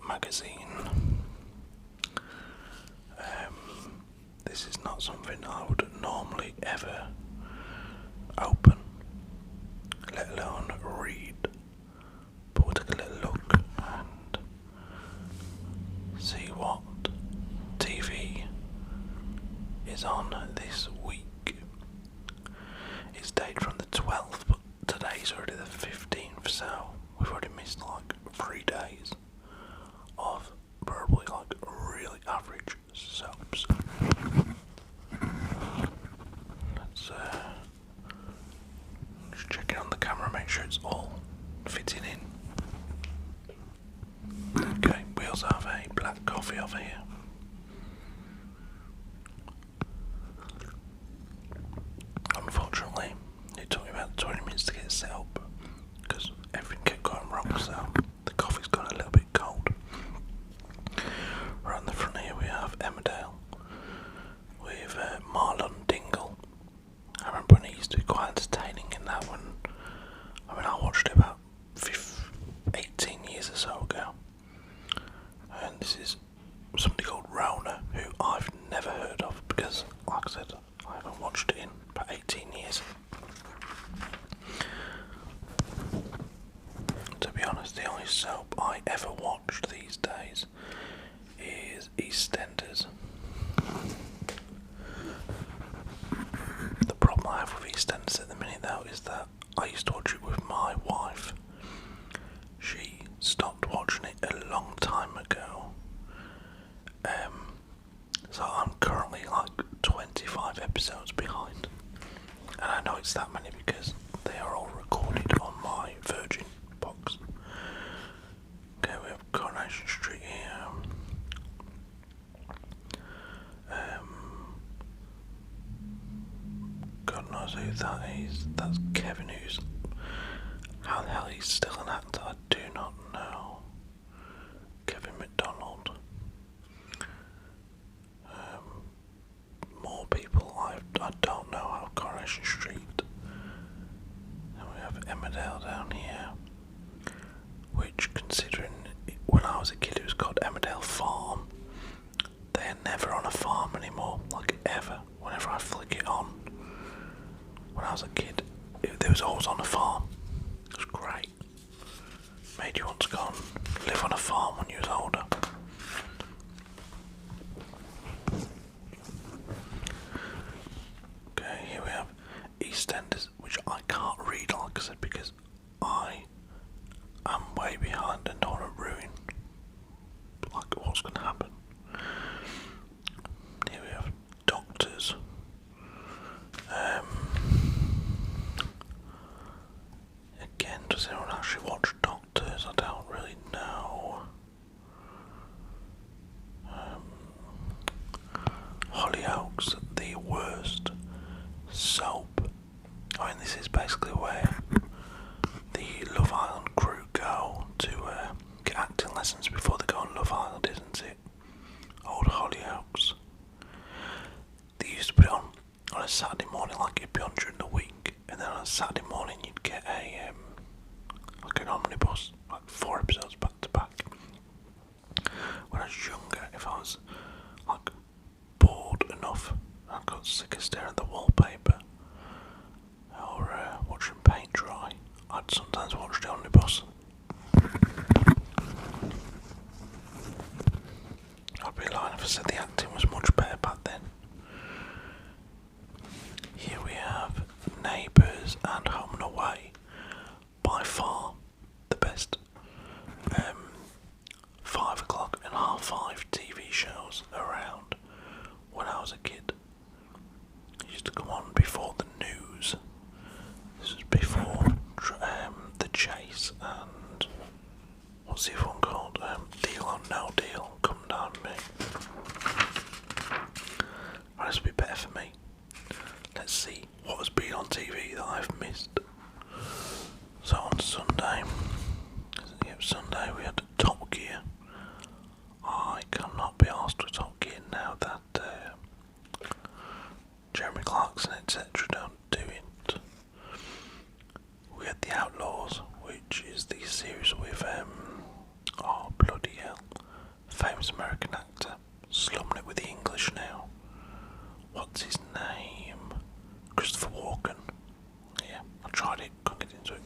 magazine. This is not something I would normally ever open, let alone read. But we'll take a little look and see what TV is on this week. It's dated from the 12th, but today's already the 15th, so we've already missed like 3 days of probably like really average soaps. Let's just check it on the camera, make sure it's all fitting in. Okay, we also have a black coffee over here. Unfortunately, it took me about 20 minutes to get it set up because everything kept going wrong, so the coffee's gone a little bit cold. Right on the front here we have Emmerdale with Marlon Dingle. I remember when it used to be quite entertaining in that one. I mean, I watched it about 18 years or so ago. And this is somebody called Rona, who I've never heard of because, like I said, I haven't watched it in about 18 years. To be honest, the only soap I ever watched these days is Eastenders. The problem I have with Eastenders at the minute though is that I used to watch it with my wife. She stopped watching it a long time ago. So I'm currently like 25 episodes behind. And I know it's that many because they are all recorded on my Virgin box. Okay, we have Coronation Street here. God knows who that is. That's Kevin, who's... How the hell he's still an actor, I do not know. Kevin McDonald. More people I don't know how. Coronation Street. And we have Emmerdale down here, which, considering when I was a kid it was called Emmerdale Farm, they're never on a farm anymore, like ever. Whenever I flick it on, when I was a kid, they was always on a farm. It was great. Made you want to go and live on a farm when you was older. Okay, here we have Eastenders, which I can't read, like I said, because I am way behind and don't want to ruin like what's going to happen. Here we have Doctors. Again, does anyone actually watch Doctors? I don't really know. Hollyoaks, the worst soap. I mean, this is basically where the Love Island crew go to get acting lessons before they go on Love Island, isn't it? Old Hollyoaks. They used to put it on a Saturday morning, like it'd be on during the week, and then on a Saturday morning you'd get a like an omnibus, like 4 episodes back to back. When I was younger, if I was like bored enough, I got sick of staring at the wallpaper or watching paint dry, I'd sometimes watch the omnibus. I'd be lying if I said the acting was much better back then. Here we have Neighbours and Home and Away, by far the best 5 o'clock and 5:30 TV shows around when I was a kid. It used to come on before the news. This was before The Chase and what's the other one called? Deal or No Deal. Come down me. famous American actor. Slumming it with the English now. What's his name? Christopher Walken. Yeah, I tried it, couldn't get into it.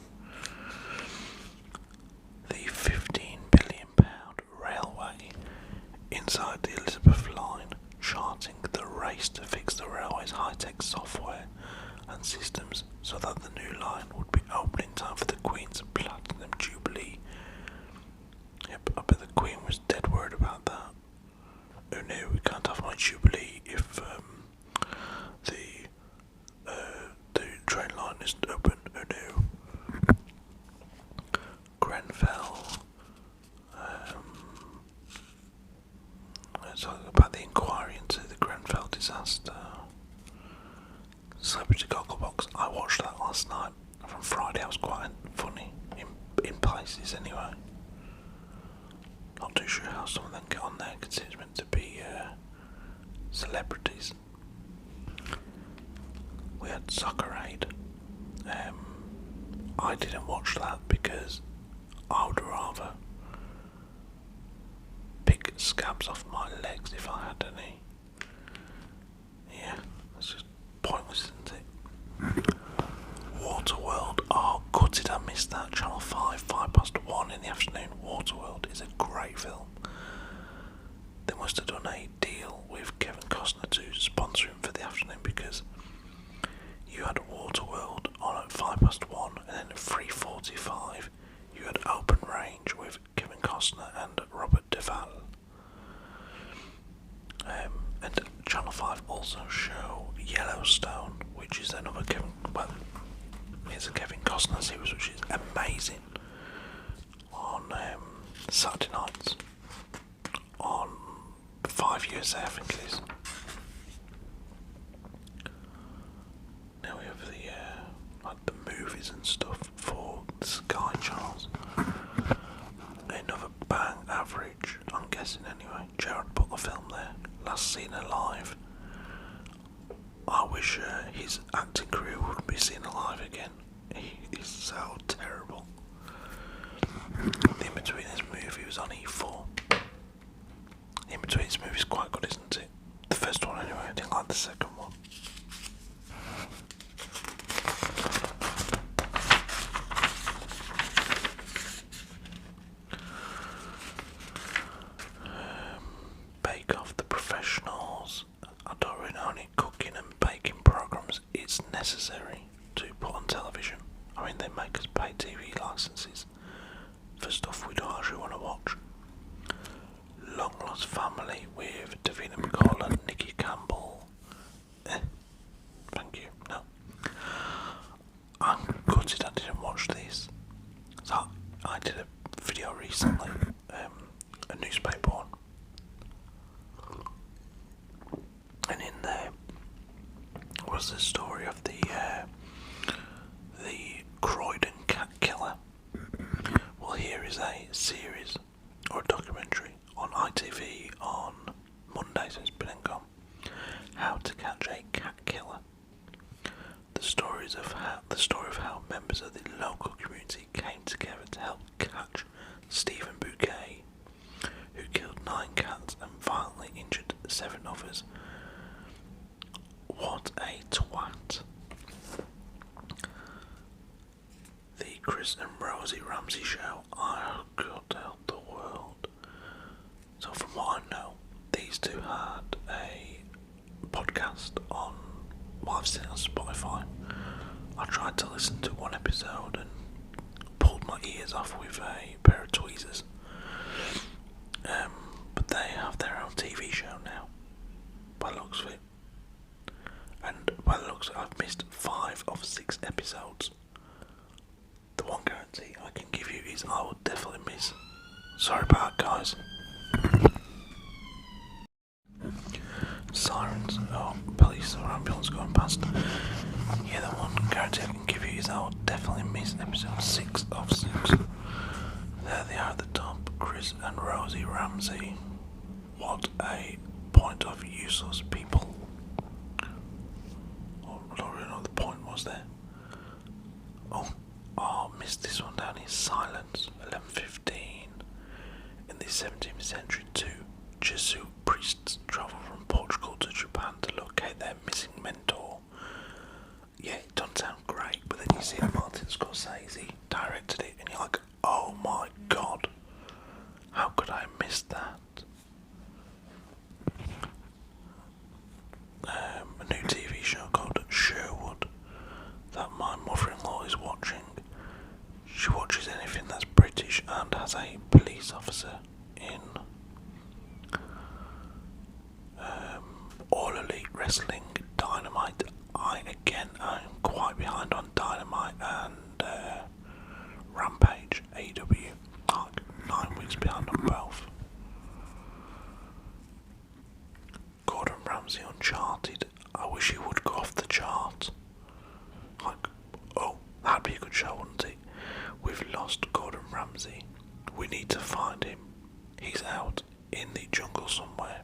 The £15 billion railway inside the Elizabeth line, charting the race to fix the railway's high-tech software and systems so that the new line would be open in time for the Queen's Platinum Jubilee. Yep, I bet the Queen was dead worried about that. Who knew? We can't have my Jubilee if the train line isn't open. Who knew? Grenfell. It's about the inquiry into the Grenfell disaster. Celebrity Gogglebox. I watched that last night. From Friday, I was quite funny in places anyway. Not too sure how some of them get on there, considering it's meant to be celebrities. We had Soccer Aid. I didn't watch that because I would rather pick scabs off my legs if I had any. Yeah, that's just pointless, isn't it? Waterworld. Oh, gutted I missed that. Channel 5, 1:05 in the afternoon. Waterworld is a great film. They must have done a deal with Kevin Costner to sponsor him for the afternoon, because you had Waterworld on at 1:05 and then at 3:45 you had Open Range with Kevin Costner and Robert Duvall. And Channel 5 also show Yellowstone, which is another it's a Kevin Costner series, which is amazing, on Saturday nights on 5 USA, I think it is. Now we have the movies and stuff for the Sky channels. Another bang average, I'm guessing anyway. Jared Butler film there, last seen alive. I wish his acting career would be seen alive again. He is so terrible. The in-between this movie was on E4. The in-between this movie is quite good, isn't it? The first one anyway, I didn't like the second one. Bake Off, The Professionals. I don't really know any cooking and baking programs it's necessary to put on television. I mean, they make us pay TV licenses for stuff we don't actually want to watch. Long Lost Family with Davina McCall and Nikki Campbell. Thank you. No. I'm gutted I didn't watch this. So I did a video recently, a newspaper one. And in there was the story of the Croydon cat killer. Well, here is a series or a documentary on ITV on Monday, so it's been and gone. How to Catch a Cat Killer. The story of how members of the local community came together to help catch Stephen Bouquet, who killed 9 cats and violently injured 7 others. What a twat. The Chris and Rosie Ramsey show. Oh, God help the world. So from what I know, these two had a podcast on, well, I've seen it on Spotify. I tried to listen to one episode and pulled my ears off with a pair of tweezers. But they have their own TV show now, by the looks of it. And by the looks of it, I've missed 5 of 6 episodes. The one guarantee I can give you is I will definitely miss. Sorry about that, guys. Sirens, police or ambulance going past. Yeah, the one guarantee I can give you is I will definitely miss episode 6 of 6. There they are at the top, Chris and Rosie Ramsey. What a point of useless people. I don't really know what the point was there. Missed this one down here. Silence, 11:15 in the 17th century too. Jesuit priests travel from Portugal to Japan to locate their missing mentor. Yeah, it doesn't sound great, but then you see Martin Scorsese directed it, and you're like, oh my god, how could I have missed that? A new TV show called Sherwood that my mother-in-law is watching. She watches anything that's British and has a police officer in. All Elite Wrestling, Dynamite. I am quite behind on Dynamite and Rampage, AEW. Like 9 weeks behind on both. Gordon Ramsay Uncharted. I wish he would go off the chart. Like, oh, that'd be a good show, wouldn't it? We've lost Gordon Ramsay. We need to find him. He's out in the jungle somewhere.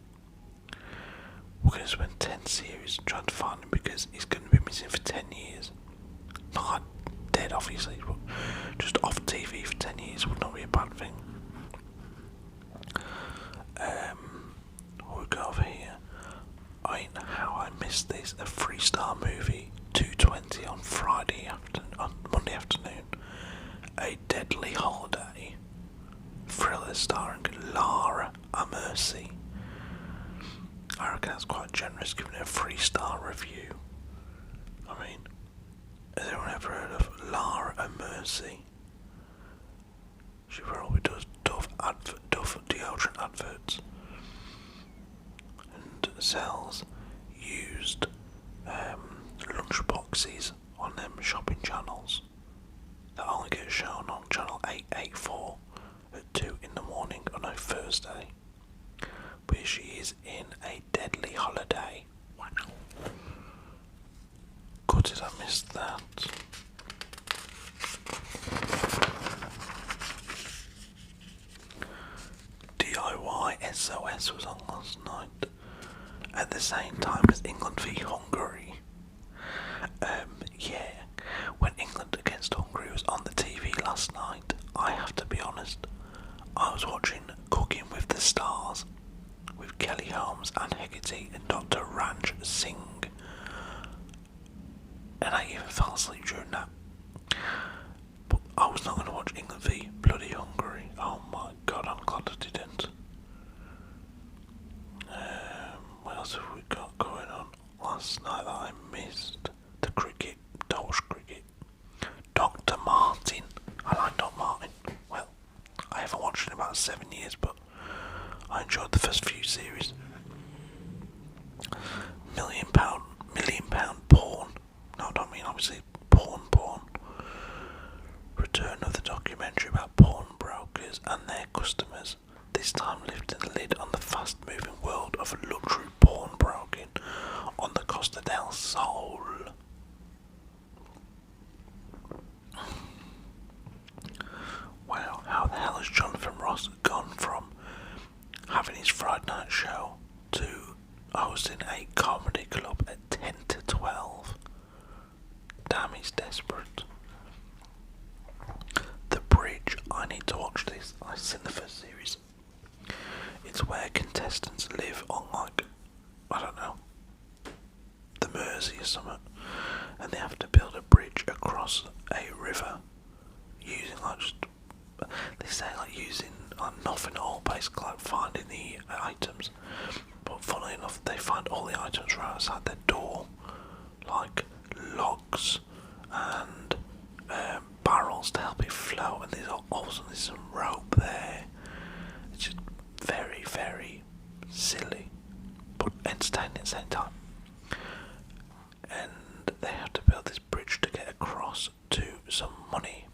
We're going to spend 10 series trying to find him because he's going to be missing for 10 years. Not dead, obviously, but just off TV for 10 years would not be a bad thing. We'll go over here. I don't know how I missed this. A 3-star movie, 2:20 on Monday afternoon. A Deadly Holiday. Thriller starring Lara Mercy. I reckon that's quite generous, giving it a 3-star review. I mean, has anyone ever heard of Lara Mercy? She probably does Dove deodorant adverts and sells used lunch boxes on them shopping channels that only get shown on channel 884 at 2 in the morning on a Thursday. But she is in A Deadly Holiday. Wow. God, did I miss that? DIY SOS was on last night at the same time as England v Hungary. Yeah, when England against Hungary was on the TV last night, I have to be honest, I was watching Cooking with the Stars with Kelly Holmes and Hegarty and Dr. Ranj Singh, and I even fell asleep during that. But I was not going to watch England v bloody Hungary. Oh my god, I'm glad I didn't. What else have we got going on last night that I missed? The cricket, Dutch cricket. Dr. Martin. I like Dr. Martin. Well, I haven't watched it in about 7 years, but I enjoyed the first few series. Million pound porn. No, I don't mean obviously porn. Return of the documentary about pawnbrokers and their customers, this time lifting the lid on the fast-moving world of luxury pawnbroking on the Costa del Sol. Wow, how the hell has Jonathan Ross gone from having his Friday night show to hosting a comedy club at 10 to 12? Damn, he's desperate. The Bridge, I need to watch this. I've seen the first series. It's where contestants live on, like, I don't know, the Mersey or something, and they have to build a bridge across a river using, like, just, they say, like, using nothing at all, basically, like finding the items. But funnily enough, they find all the items right outside their door, like logs and barrels to help it float, and there's also some rope there. It's just very, very silly, but entertaining at the same time. And they have to build this bridge to get across to some money.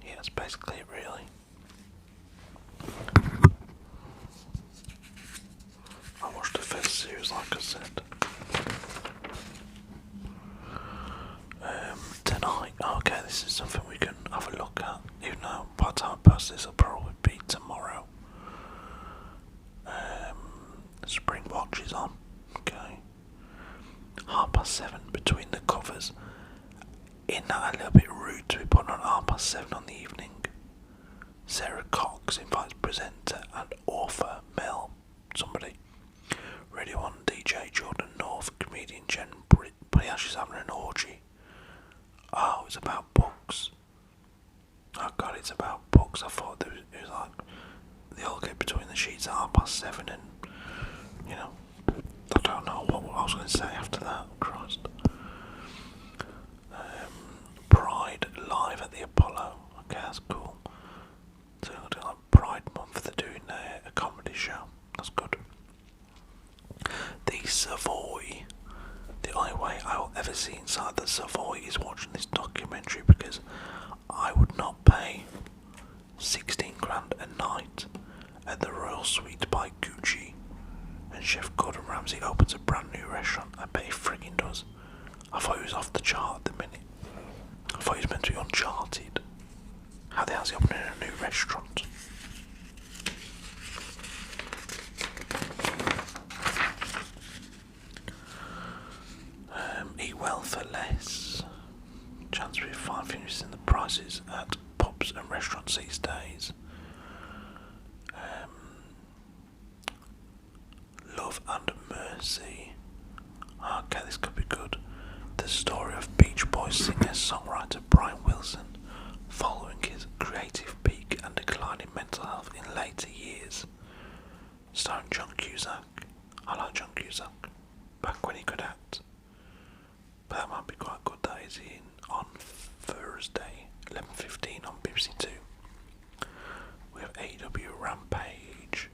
Yeah, that's basically it, really. I watched the first series, like I said. Tonight, okay, this is something we can have a look at, even though by the time I post this, it'll probably be tomorrow. Spring Watch is on, okay. 7:30 between the covers. Isn't that a little bit rude to be putting on 7:30 on the evening? Sarah Cox invites presenter and author Mel they all get between the sheets at 7:30 and, you know, I don't know what I was going to say after that, Christ. Pride live at the Apollo, okay, that's cool. So they're doing like Pride Month, they're doing a comedy show, that's good. The Savoy, the only way I will ever see inside the Savoy is watching this documentary, because I would not pay 16 grand a night at the Royal Suite by Gucci and Chef Gordon Ramsay opens a brand new restaurant. I bet he frigging does. I thought he was off the chart at the minute. I thought he was meant to be Uncharted. How the hell is he opening a new restaurant? Eat well for less. Chance to be fine finishes in the prices at pubs and restaurants these days. Love and Mercy. Okay, this could be good. The story of Beach Boys singer-songwriter Brian Wilson following his creative peak and decline in mental health in later years. Starring John Cusack. I like John Cusack. Back when he could act. But that might be quite good. That is in on Thursday, 11:15 on BBC Two. We have AEW Rampage,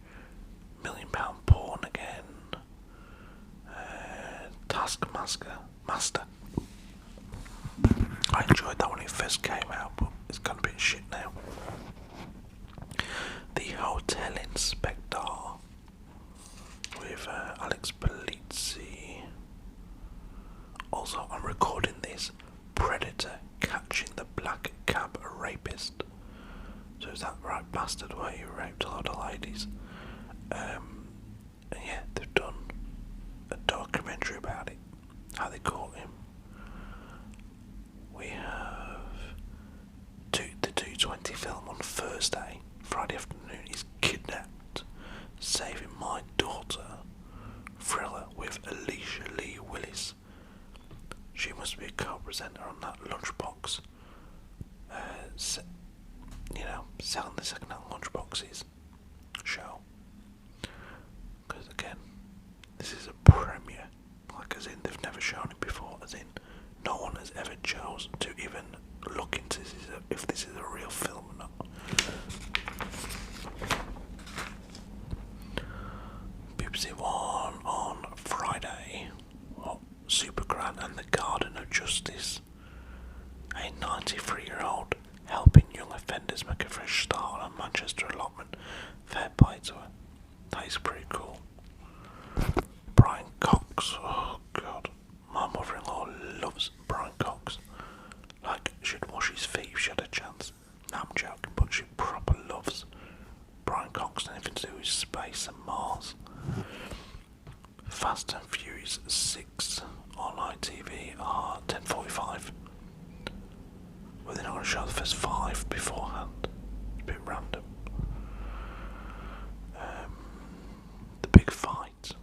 £1 Million Porn again, Taskmaster. I enjoyed that when it first came out, but it's gone a bit shit now. The Hotel Inspector with Alex Polizzi. Also, I'm recording this. Predator catching the black cab rapist. So is that right bastard where he raped a lot of ladies? And yeah, they've done a documentary about it, how they caught him. We have the 2:20 film on Thursday. Friday afternoon is Kidnapped, Saving My Daughter. Thriller with Alicia Lee Willis. She must be a co-presenter on that Lunchbox, selling the second-hand lunchboxes show. Because again, this is a premiere, like as in they've never shown it before, as in no one has ever chose to even look into if this is a real film or not. BBC One on Friday. Supergran and the Garden of Justice. A 93-year-old helping young offenders make a fresh start on a Manchester allotment. Fair play to her. That is pretty cool. Brian Cox. Oh god. My mother-in-law loves Brian Cox. Like, she'd wash his feet if she had a chance. No, I'm joking, but she proper loves Brian Cox and anything to do with space and Mars. Fast and Furious 6 on ITV are 10:45. Well, they're not going to show the first 5 beforehand. It's a bit random. The Big Fight.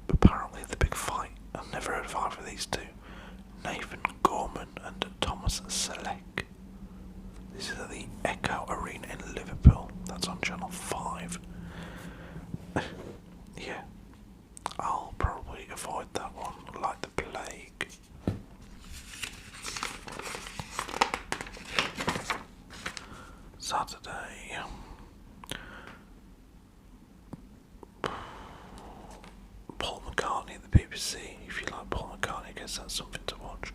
Apparently, The Big Fight. I've never heard of either of these two. Nathan Gorman and Thomas Selleck. This is at the Echo Arena in Liverpool. That's on Channel 5. Yeah. I'll probably avoid that one like the plague. Saturday. Paul McCartney at the BBC. If you like Paul McCartney, I guess that's something to watch.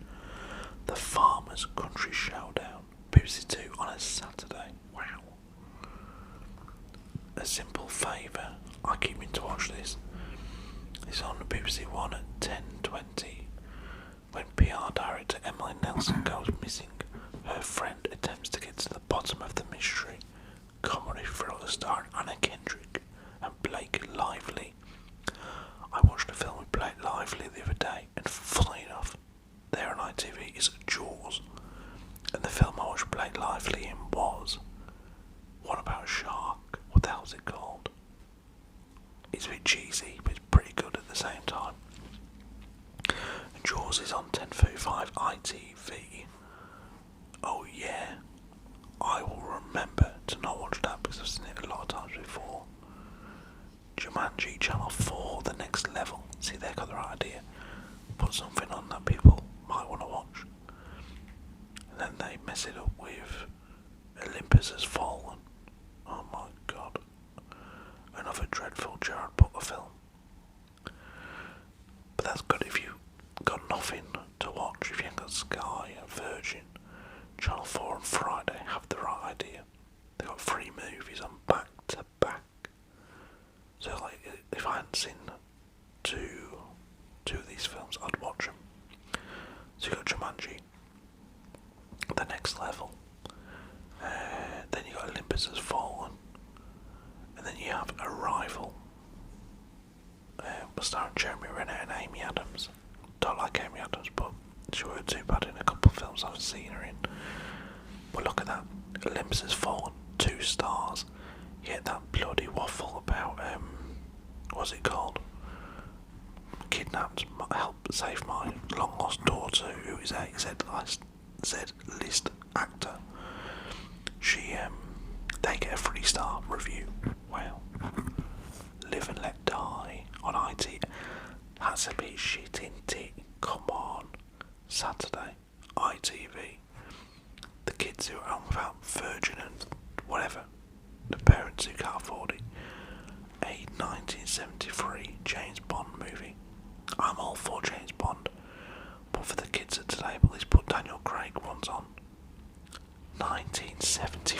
The Farmers Country Showdown. BBC Two on a Saturday. Wow. A Simple Favour. I keep meaning to watch this. It's on the BBC One at 10:20. When PR director Emily Nelson goes missing, her friend attempts to get to the bottom of the mystery. Comedy thriller starring Anna Kendrick and Blake Lively. I watched a film with Blake Lively the other day, and funnily enough, there on ITV is Jaws. And the film I watched Blake Lively in was one about a shark. What the hell is it called? It's a bit cheesy, but it's pretty good at the same time. Jaws is on 10:35 ITV. Oh yeah, I will remember to not watch that because I've seen it a lot of times before. Jumanji, Channel 4, The Next Level. See, they got the right idea. Put something on that people might want to watch. And then they mess it up with Olympus Has Fallen. Oh my god. Another dreadful Jared Butler film. But that's good if you've got nothing to watch. If you ain't got Sky and Virgin, Channel 4 and Friday have the right idea. They've got 3 movies on back to back. So like, if I hadn't seen two of these films, I'd watch them. So you got Jumanji, The Next Level, then you got Olympus Has Fallen, and then you have Arrival, starring Jeremy Renner and Amy Adams. Don't like Amy Adams, but she weren't too bad in a couple of films I've seen her in. But look at that, Olympus Has Fallen, 2 stars. Yet that bloody waffle about what's it called? Kidnapped, help save my long lost daughter, who is a Z-list actor. They get a 3-star review. Wow. Live and Let Die on IT. That's a bit shit, isn't it? Come on. Saturday, ITV. The kids who are home without Virgin and whatever. The parents who can't afford it. A 1973 James Bond movie. I'm all for James Bond, but for the kids of today, please put Daniel Craig ones on. 1973.